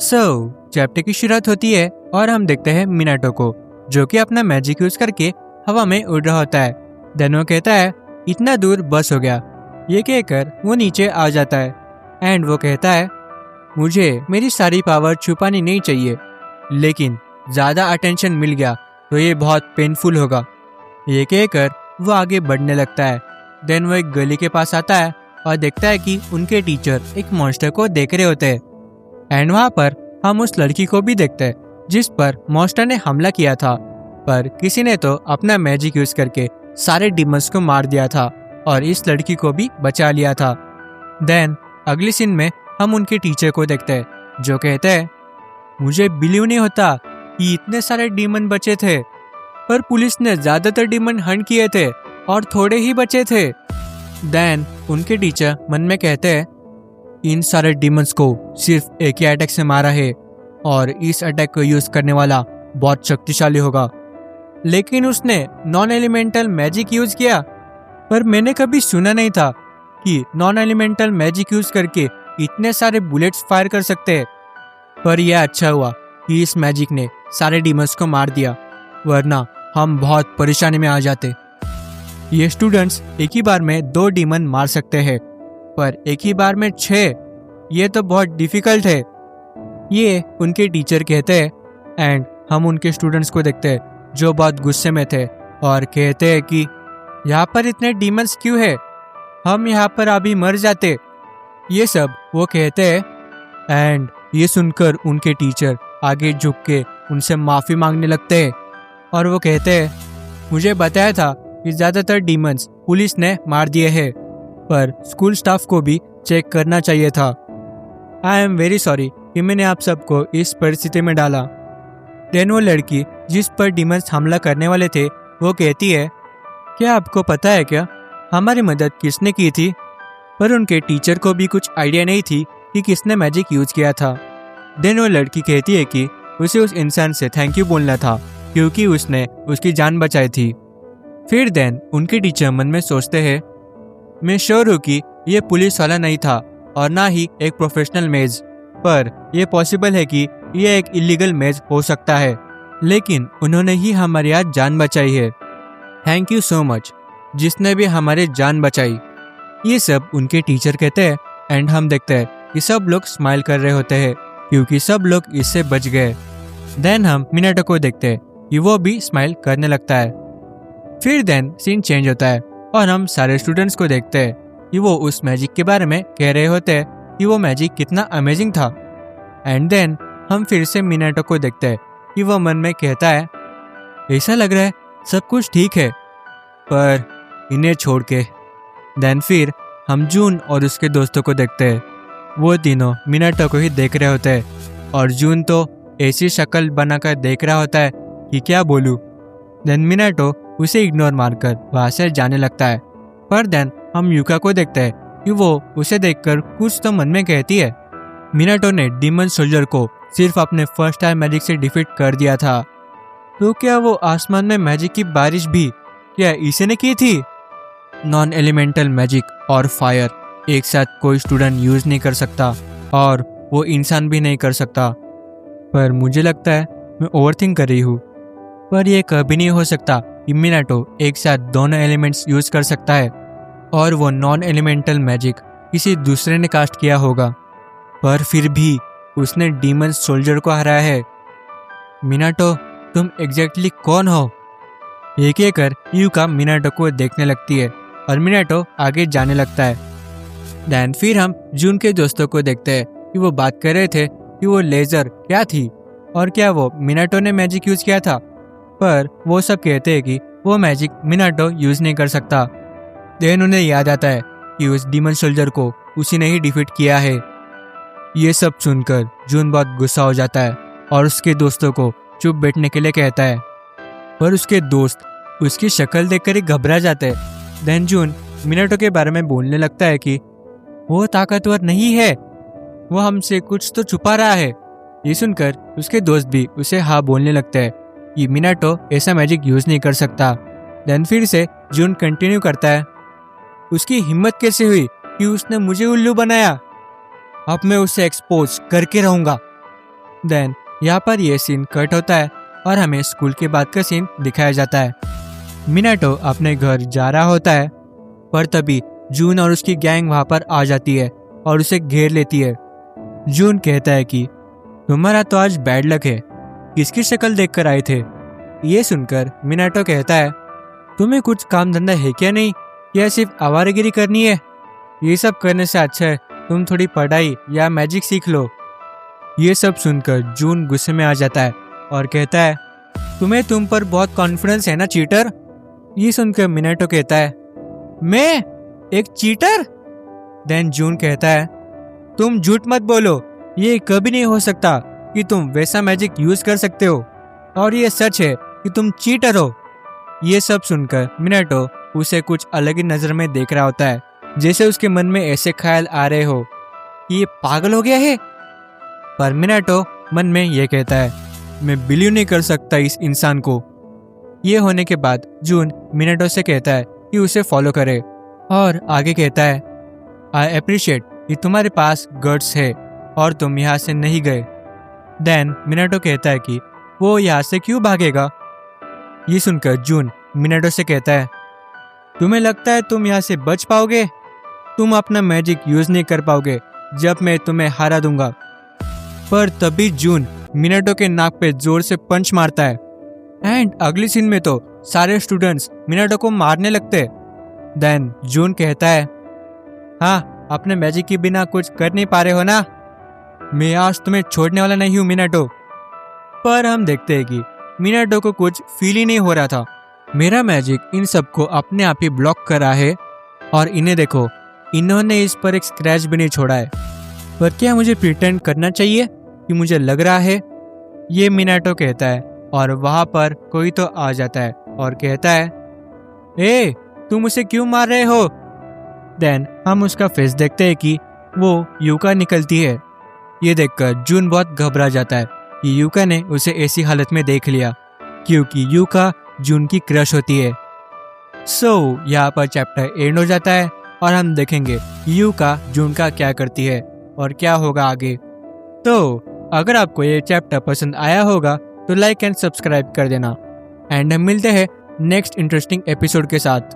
Chapter की शुरुआत होती है और हम देखते हैं मिनाटो को, जो कि अपना मैजिक यूज करके हवा में उड़ रहा होता है। देन वो कहता है इतना दूर बस हो गया। ये कहकर वो नीचे आ जाता है एंड वो कहता है मुझे मेरी सारी पावर छुपानी नहीं चाहिए, लेकिन ज्यादा अटेंशन मिल गया तो ये बहुत पेनफुल होगा। ये कहकर वो आगे बढ़ने लगता है। देन वो एक गली के पास आता है और देखता है कि उनके टीचर एक मॉन्स्टर को देख रहे होते हैं। एंड वहाँ पर हम उस लड़की को भी देखते हैं जिस पर मॉन्स्टर ने हमला किया था, पर किसी ने तो अपना मैजिक यूज करके सारे डिमंस को मार दिया था और इस लड़की को भी बचा लिया था। देन अगली सीन में हम उनके टीचर को देखते हैं जो कहते हैं मुझे बिलीव नहीं होता कि इतने सारे डीमन बचे थे, पर पुलिस ने ज्यादातर डीमन हंट किए थे और थोड़े ही बचे थे। देन उनके टीचर मन में कहते हैं इन सारे डीमंस को सिर्फ एक ही अटैक से मारा है और इस अटैक को यूज करने वाला बहुत शक्तिशाली होगा, लेकिन उसने नॉन एलिमेंटल मैजिक यूज किया। पर मैंने कभी सुना नहीं था कि नॉन एलिमेंटल मैजिक यूज करके इतने सारे बुलेट्स फायर कर सकते हैं। पर यह अच्छा हुआ कि इस मैजिक ने सारे डीमंस को मार दिया, वरना हम बहुत परेशानी में आ जाते। ये स्टूडेंट्स एक ही बार में 2 डीमन मार सकते हैं, पर एक ही बार में 6, ये तो बहुत डिफिकल्ट है। ये उनके टीचर कहते हैं एंड हम उनके स्टूडेंट्स को देखते हैं जो बहुत गुस्से में थे और कहते हैं कि यहाँ पर इतने डीमंस क्यों है, हम यहाँ पर अभी मर जाते। ये सब वो कहते हैं एंड ये सुनकर उनके टीचर आगे झुक के उनसे माफ़ी मांगने लगते हैं और वो कहते हैं मुझे बताया था कि ज़्यादातर डीमंस पुलिस ने मार दिए हैं, पर स्कूल स्टाफ को भी चेक करना चाहिए था। आई एम वेरी सॉरी कि मैंने आप सबको इस परिस्थिति में डाला। देन वो लड़की जिस पर डीमंस हमला करने वाले थे वो कहती है क्या आपको पता है क्या हमारी मदद किसने की थी? पर उनके टीचर को भी कुछ आइडिया नहीं थी कि किसने मैजिक यूज किया था। देन वो लड़की कहती है कि उसे उस इंसान से थैंक यू बोलना था क्योंकि उसने उसकी जान बचाई थी। फिर देन उनके टीचर मन में सोचते हैं मैं श्योर हूँ कि ये पुलिस वाला नहीं था और ना ही एक प्रोफेशनल मेज, पर यह पॉसिबल है कि यह एक इलीगल मेज हो सकता है, लेकिन उन्होंने ही हमारी आज जान बचाई है। थैंक यू सो मच जिसने भी हमारी जान बचाई। ये सब उनके टीचर कहते हैं एंड हम देखते हैं कि सब लोग स्माइल कर रहे होते हैं क्योंकि सब लोग इससे बच गए। देन हम मिनाटो को देखते हैं कि वो भी स्माइल करने लगता है। फिर देन सीन चेंज होता है और हम सारे स्टूडेंट्स को देखते हैं कि वो उस मैजिक के बारे में कह रहे होते हैं कि वो मैजिक कितना अमेजिंग था। एंड देन हम फिर से मिनाटो को देखते हैं कि वो मन में कहता है ऐसा लग रहा है सब कुछ ठीक है, पर इन्हें छोड़ के। देन फिर हम जून और उसके दोस्तों को देखते हैं। वो तीनों मिनाटो को ही देख रहे होते हैं और जून तो ऐसी शक्ल बनाकर देख रहा होता है कि क्या बोलूं। देन मिनाटो उसे इग्नोर मारकर वहां से जाने लगता है। पर देन हम युका को देखते हैं कि वो उसे देखकर कुछ तो मन में कहती है मिनाटो ने डीमन सोल्जर को सिर्फ अपने फर्स्ट टाइम मैजिक से डिफीट कर दिया था, तो क्या वो आसमान में मैजिक की बारिश भी क्या इसी ने की थी? नॉन एलिमेंटल मैजिक और फायर एक साथ कोई स्टूडेंट यूज नहीं कर सकता और वो इंसान भी नहीं कर सकता। पर मुझे लगता है मैं ओवरथिंक कर रही हूँ, पर यह कभी नहीं हो सकता कि मिनाटो एक साथ दोनों एलिमेंट्स यूज कर सकता है और वो नॉन एलिमेंटल मैजिक किसी दूसरे ने कास्ट किया होगा, पर फिर भी उसने डीमन सोल्जर को हराया है। मिनाटो तुम एग्जैक्टली कौन हो? ये कहकर युका मिनाटो को देखने लगती है और मिनाटो आगे जाने लगता है। देन फिर हम जून के दोस्तों को देखते हैं कि वो बात कर रहे थे कि वो लेजर क्या थी और क्या वो मिनाटो ने मैजिक यूज किया था, पर वो सब कहते हैं कि वो मैजिक मिनाटो यूज नहीं कर सकता। देन उन्हें याद आता है कि उस डीमन सोल्जर को उसी ने ही डिफीट किया है। ये सब सुनकर जून बहुत गुस्सा हो जाता है और उसके दोस्तों को चुप बैठने के लिए कहता है, पर उसके दोस्त उसकी शक्ल देखकर ही घबरा जाते हैं। देन जून मिनाटो के बारे में बोलने लगता है कि वो ताकतवर नहीं है, वो हमसे कुछ तो छुपा रहा है। ये सुनकर उसके दोस्त भी उसे हाँ बोलने लगते हैं कि मिनाटो ऐसा मैजिक यूज नहीं कर सकता। देन फिर से जून कंटिन्यू करता है उसकी हिम्मत कैसे हुई कि उसने मुझे उल्लू बनाया, अब मैं उसे एक्सपोज करके रहूंगा। देन यहाँ पर ये सीन कट होता है और हमें स्कूल के बाद का सीन दिखाया जाता है। मिनाटो अपने घर जा रहा होता है, पर तभी जून और उसकी गैंग वहां पर आ जाती है और उसे घेर लेती है। जून कहता है कि तुम्हारा तो आज बैड लक है, किसकी शक्ल देखकर आए थे। ये सुनकर मिनाटो कहता है तुम्हें कुछ काम धंधा है क्या नहीं, या सिर्फ आवारागिरी करनी है। ये सब करने से अच्छा है तुम थोड़ी पढ़ाई या मैजिक सीख लो। ये सब सुनकर जून गुस्से में आ जाता है और कहता है तुम्हें तुम पर बहुत कॉन्फिडेंस है ना चीटर। ये सुनकर मिनाटो कहता है मैं एक चीटर। देन जून कहता है तुम झूठ मत बोलो, ये कभी नहीं हो सकता कि तुम वैसा मैजिक यूज कर सकते हो, और ये सच है कि तुम चीटर हो। ये सब सुनकर मिनाटो उसे कुछ अलग ही नजर में देख रहा होता है, जैसे उसके मन में ऐसे ख्याल आ रहे हो कि ये पागल हो गया है। पर मिनाटो मन में ये कहता है मैं बिलीव नहीं कर सकता इस इंसान को। ये होने के बाद जून मिनाटो से कहता है कि उसे फॉलो करे और आगे कहता है आई अप्रिशिएट कि तुम्हारे पास गट्स है और तुम यहाँ से नहीं गए। देन मिनाटो कहता है कि वो यहाँ से क्यों भागेगा। ये सुनकर जून मिनाटो से कहता है तुम्हें लगता है तुम यहाँ से बच पाओगे, तुम अपना मैजिक यूज नहीं कर पाओगे जब मैं तुम्हें हरा दूंगा। पर तभी जून मिनाटो के नाक पे जोर से पंच मारता है एंड अगली सीन में तो सारे स्टूडेंट्स मिनाटो को मारने लगते। देन जून कहता है हाँ अपने मैजिक के बिना कुछ कर नहीं पा रहे हो ना, मैं आज तुम्हें छोड़ने वाला नहीं हूँ मिनाटो। पर हम देखते हैं कि मिनाटो को कुछ फील ही नहीं हो रहा था। मेरा मैजिक इन सबको अपने आप ही ब्लॉक कर रहा है और इन्हें देखो, इन्होंने इस पर एक स्क्रैच भी नहीं छोड़ा है। पर क्या मुझे प्रिटेंड करना चाहिए कि मुझे लग रहा है, ये मिनाटो कहता है और वहां पर कोई तो आ जाता है और कहता है ए तुम उसे क्यों मार रहे हो। देन हम उसका फेस देखते हैं कि वो यूका निकलती है। ये देखकर जून बहुत घबरा जाता है कि यूका ने उसे ऐसी हालत में देख लिया, क्योंकि यूका जून की क्रश होती है। यहाँ पर चैप्टर एंड हो जाता है और हम देखेंगे यूका जून का क्या करती है और क्या होगा आगे। तो अगर आपको ये चैप्टर पसंद आया होगा तो लाइक एंड सब्सक्राइब कर देना एंड हम मिलते हैं नेक्स्ट इंटरेस्टिंग एपिसोड के साथ।